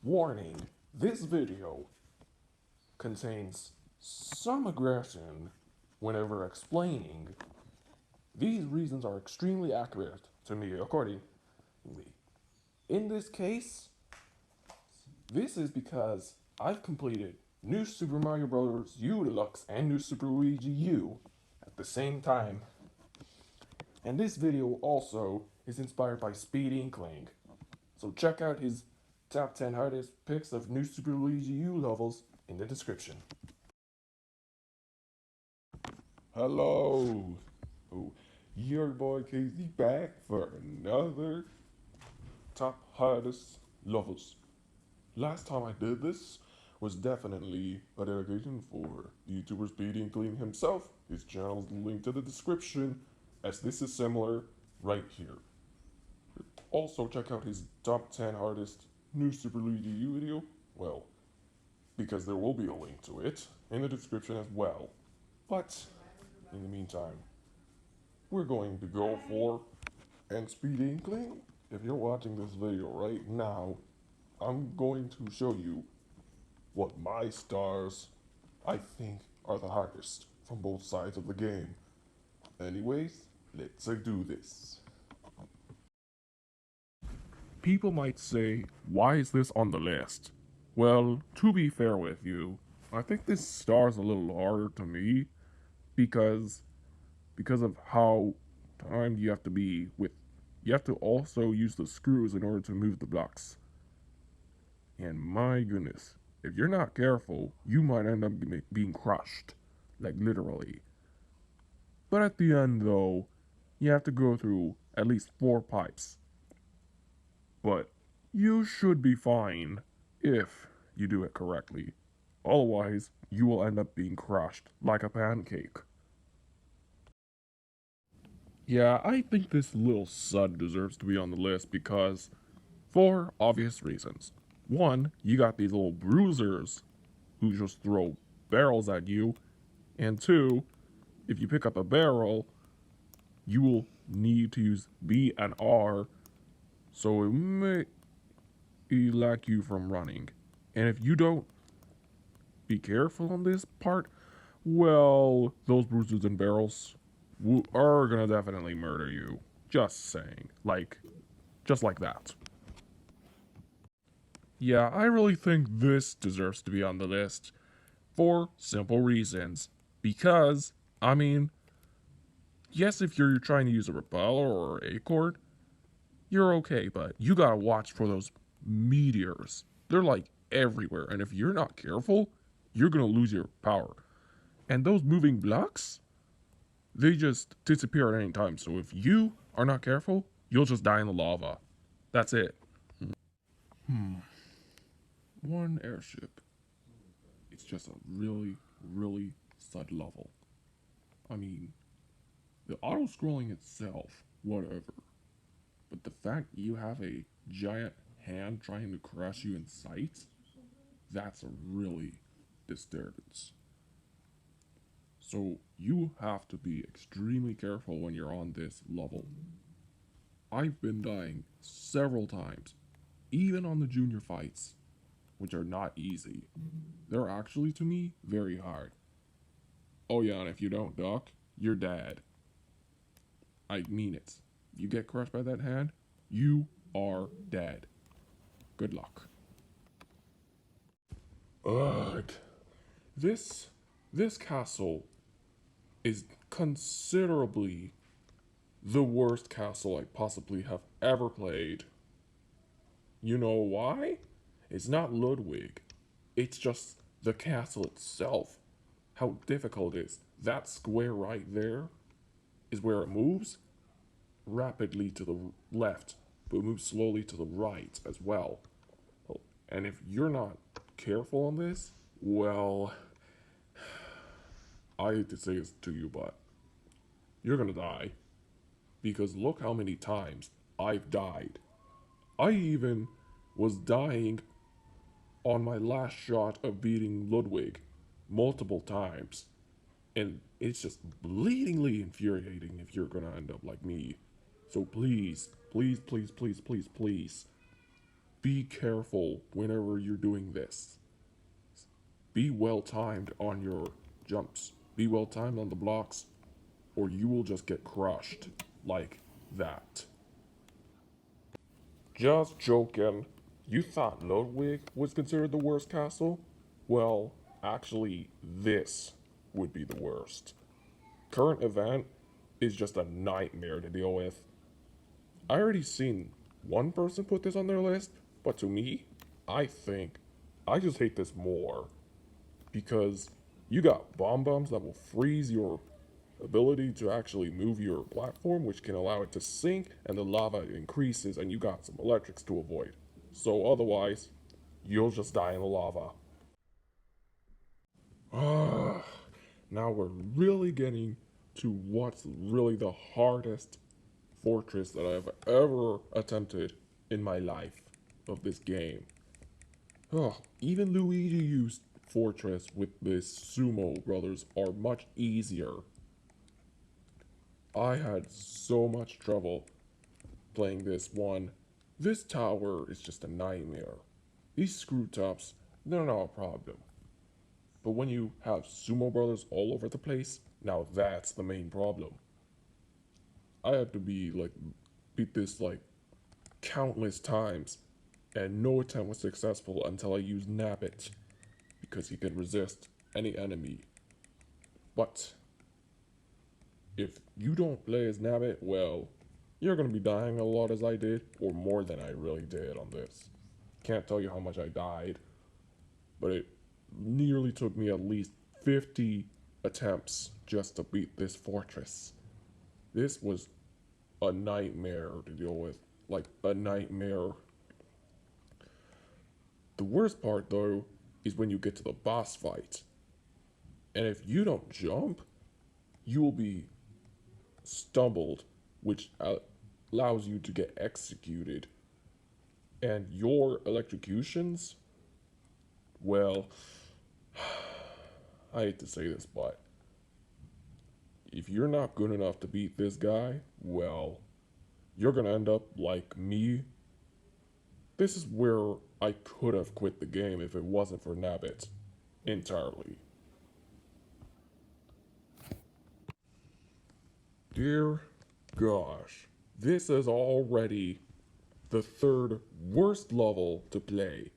Warning, this video contains some aggression whenever explaining. These reasons are extremely accurate to me, accordingly. In this case, this is because I've completed New Super Mario Bros. U Deluxe and New Super Luigi U at the same time. And this video also is inspired by SpeedInkling. So check out his top 10 hardest picks of New Super Luigi U levels in the description. Hello! Oh, your boy Casey back for another top hardest levels. Last time I did this was definitely a dedication for YouTuber SpeedInkling himself. His channel's linked to the description, as this is similar right here. Also check out his top 10 hardest New Super Luigi U video, well, because there will be a link to it in the description as well. But in the meantime, we're going to go for, and SpeedInkling, if you're watching this video right now, I'm going to show you what my stars I think are the hardest from both sides of the game. Anyways, let's do this. People might say, why is this on the list? Well, to be fair with you, I think this star's a little harder to me because of how timed you have to be with. You have to also use the screws in order to move the blocks. And my goodness, if you're not careful, you might end up being crushed, like literally. But at the end though, you have to go through at least 4 pipes. But you should be fine if you do it correctly. Otherwise, you will end up being crushed like a pancake. Yeah, I think this little sud deserves to be on the list because, for obvious reasons. One, you got these little bruisers who just throw barrels at you. And two, if you pick up a barrel, you will need to use B and R, so it may lack you from running. And if you don't be careful on this part, well, those bruisers and barrels are gonna definitely murder you. Just saying. Just like that. Yeah, I really think this deserves to be on the list for simple reasons. Because, I mean, yes, if you're trying to use a repeller or a cord, you're okay, but you gotta watch for those meteors. They're like everywhere, and if you're not careful, you're gonna lose your power. And those moving blocks, they just disappear at any time. So if you are not careful, you'll just die in the lava. That's it. One airship. It's just a really, really sud level. I mean, the auto-scrolling itself, whatever. But the fact you have a giant hand trying to crush you in sight, that's a really disturbance. So you have to be extremely careful when you're on this level. I've been dying several times, even on the junior fights, which are not easy. They're actually, to me, very hard. Oh yeah, and if you don't duck, you're dead. I mean it. You get crushed by that hand, you are dead. Good luck. Ugh. This castle is considerably the worst castle I possibly have ever played. You know why? It's not Ludwig. It's just the castle itself. How difficult it is. That square right there is where it moves rapidly to the left, but moves slowly to the right as well. And if you're not careful on this, well, I hate to say this to you, but you're gonna die. Because look how many times I've died. I even was dying on my last shot of beating Ludwig multiple times. And it's just bleedingly infuriating if you're gonna end up like me. So please, please, please, please, please, please, be careful whenever you're doing this. Be well timed on your jumps. Be well timed on the blocks, or you will just get crushed like that. Just joking. You thought Ludwig was considered the worst castle? Well, actually, this would be the worst. Current event is just a nightmare to deal with. I already seen one person put this on their list, but to me, I think I just hate this more because you got bomb bombs that will freeze your ability to actually move your platform, which can allow it to sink, and the lava increases, and you got some electrics to avoid. So otherwise, you'll just die in the lava. Now we're really getting to what's really the hardest fortress that I've ever attempted in my life of this game. Even Luigi used fortress with this Sumo Brothers are much easier. I had so much trouble playing this one. This tower is just a nightmare. These screw tops, they're not a problem. But when you have Sumo Brothers all over the place, now that's the main problem. I had to beat this countless times, and no attempt was successful until I used Nabbit, because he can resist any enemy. But if you don't play as Nabbit, well, you're gonna be dying a lot as I did, or more than I really did on this. Can't tell you how much I died, but it nearly took me at least 50 attempts just to beat this fortress. This was a nightmare to deal with, like a nightmare. The worst part though is when you get to the boss fight. And if you don't jump, you will be stumbled, which allows you to get executed. And your electrocutions, well, I hate to say this, but if you're not good enough to beat this guy, well, you're gonna end up like me. This is where I could have quit the game if it wasn't for Nabbit entirely. Dear gosh, this is already the third worst level to play.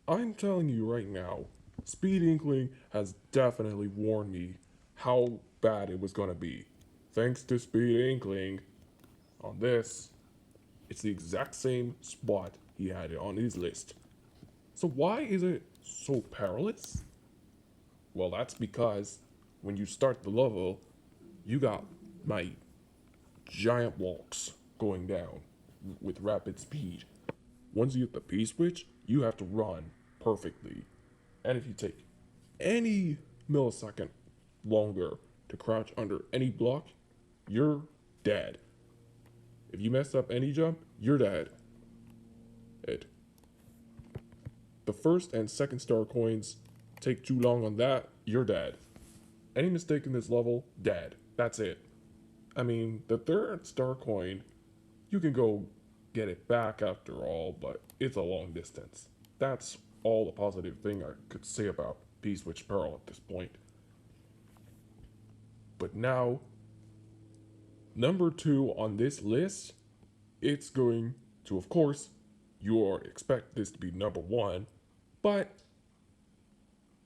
I'm telling you right now, SpeedInkling has definitely warned me how bad it was gonna be. Thanks to SpeedInkling, on this, it's the exact same spot he had it on his list. So why is it so perilous? Well, that's because when you start the level, you got my giant walks going down with rapid speed. Once you hit the P switch, you have to run perfectly. And if you take any millisecond longer to crouch under any block, you're dead. If you mess up any jump, you're dead. The first and second star coins take too long on that, you're dead. Any mistake in this level, dead. That's it. I mean, the third star coin, you can go get it back after all, but it's a long distance. That's all the positive thing I could say about P-Switch Pearl at this point. But now, number 2 on this list, it's going to, of course, you expect this to be number 1, but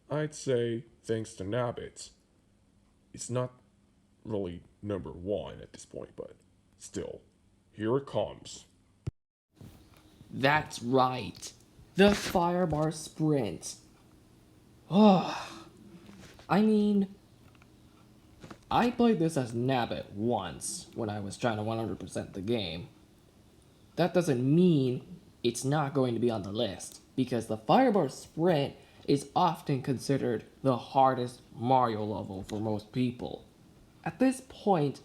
I'd say thanks to Nabbit, it's not really number 1 at this point, but still, here it comes. That's right. The Firebar Sprint. Oh, I mean, I played this as Nabbit once when I was trying to 100% the game. That doesn't mean it's not going to be on the list, because the Firebar Sprint is often considered the hardest Mario level for most people. At this point,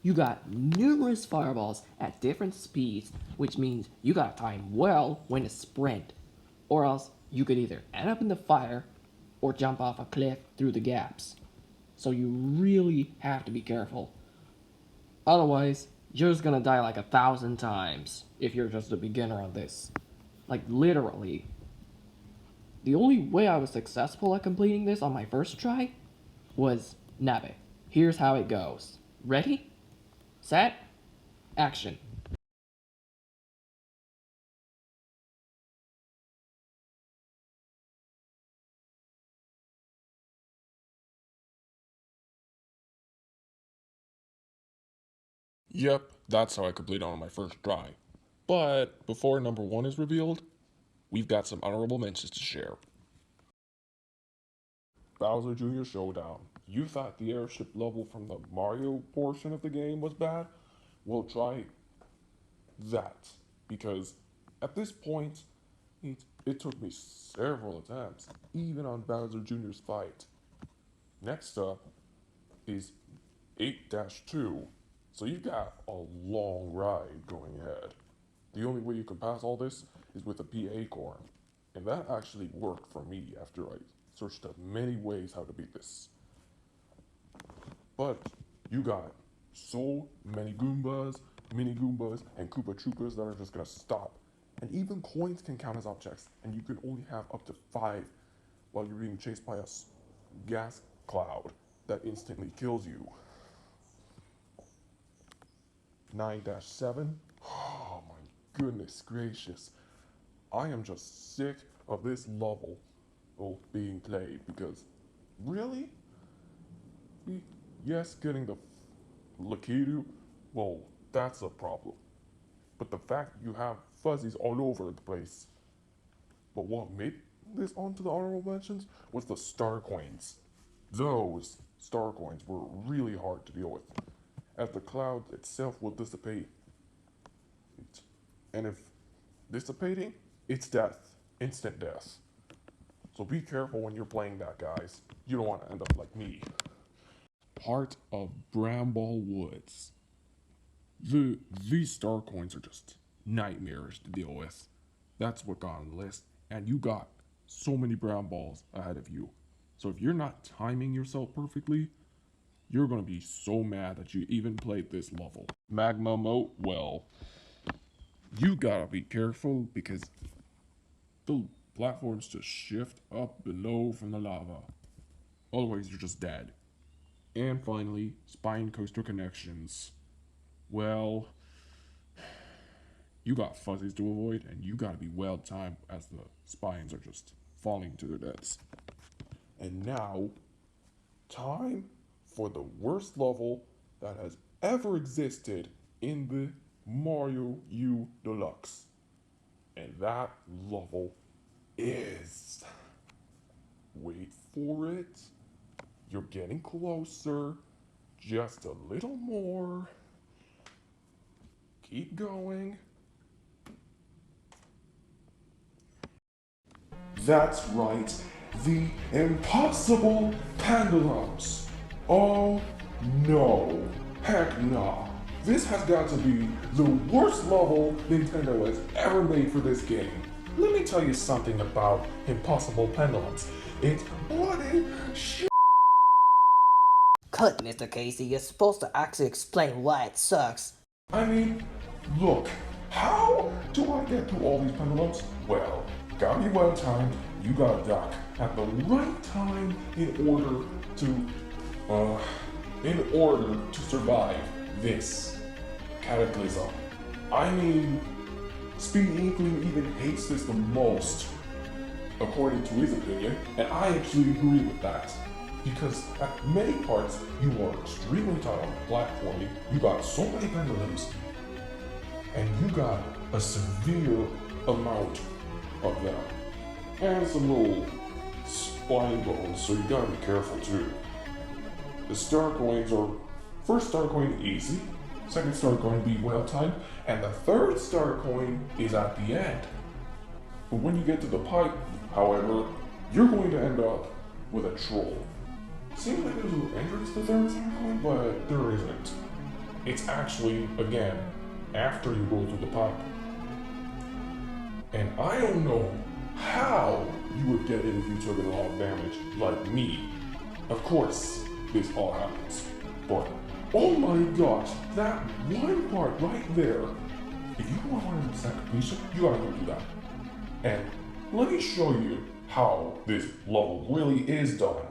you got numerous fireballs at different speeds, which means you gotta time well when to sprint, or else you could either end up in the fire or jump off a cliff through the gaps. So you really have to be careful. Otherwise, you're just gonna die like 1,000 times if you're just a beginner on this. Like, literally. The only way I was successful at completing this on my first try was Nabe. Here's how it goes. Ready? Set? Action. Yep, that's how I completed on my first try. But before number one is revealed, we've got some honorable mentions to share. Bowser Jr. Showdown. You thought the airship level from the Mario portion of the game was bad? Well, try that. Because at this point, it took me several attempts, even on Bowser Jr.'s fight. Next up is 8-2. So you've got a long ride going ahead. The only way you can pass all this is with a PA core. And that actually worked for me after I searched up many ways how to beat this. But you got so many Goombas, mini Goombas, and Koopa Troopas that are just gonna stop. And even coins can count as objects, and you can only have up to 5 while you're being chased by a gas cloud that instantly kills you. 9-7. Oh my goodness gracious. I am just sick of this level being played because really? Yes, getting the Lakitu, well, that's a problem. But the fact you have fuzzies all over the place. But what made this onto the honorable mentions was the star coins. Those star coins were really hard to deal with, as the cloud itself will dissipate. And if dissipating, it's death, instant death. So be careful when you're playing that, guys. You don't want to end up like me. Part of Bramble Woods. These star coins are just nightmares to deal with. That's what got on the list. And you got so many brown balls ahead of you. So if you're not timing yourself perfectly, you're gonna be so mad that you even played this level. Magma Moat, well, you gotta be careful because the platforms just shift up below from the lava. Otherwise, you're just dead. And finally, spine coaster connections. Well, you got fuzzies to avoid, and you gotta be well timed as the spines are just falling to their deaths. And now, time for the worst level that has ever existed in the Mario U Deluxe. And that level is. Wait for it. You're getting closer. Just a little more. Keep going. That's right. The impossible Pendulums. Oh no. Heck no. This has got to be the worst level Nintendo has ever made for this game. Let me tell you something about impossible Pendulums. It's bloody shit. Cut, Mr. Casey. You're supposed to actually explain why it sucks. I mean, look, how do I get through all these pendulums? Well, gotta be well timed. You gotta duck at the right time in order to survive this cataclysm. I mean, SpeedInkling even hates this the most, according to his opinion, and I actually agree with that. Because at many parts, you are extremely tight on the platforming, you got so many pendulums, and you got a severe amount of them. And some little spine bones, so you gotta be careful too. The star coins are, first star coin easy, second star coin be well timed, and the third star coin is at the end. But when you get to the pipe, however, you're going to end up with a troll. Seems like there's an entrance to the third star coin, but there isn't. It's actually, again, after you go through the pipe. And I don't know how you would get it if you took a lot of damage, like me. Of course, this all happens. But, oh my gosh, that one part right there, if you want 100% completion, you gotta go do that. And let me show you how this level really is done.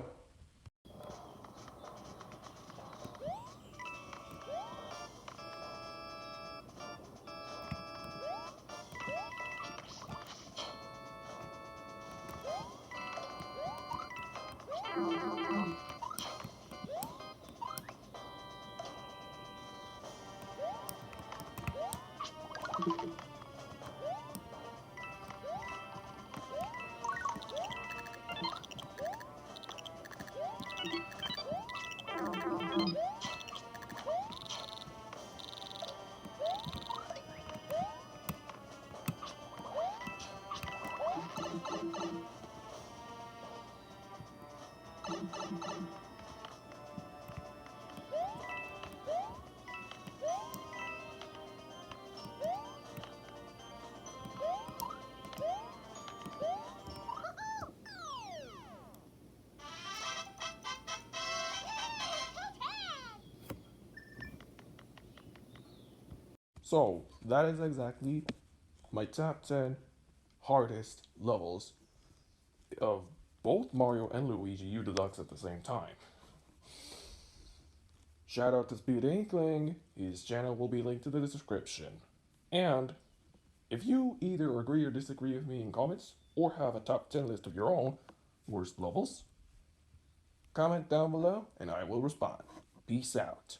So that is exactly my top 10 hardest levels of both Mario and Luigi U Deluxe at the same time. Shout out to SpeedInkling, his channel will be linked in the description. And if you either agree or disagree with me in comments, or have a top 10 list of your own worst levels, comment down below and I will respond. Peace out.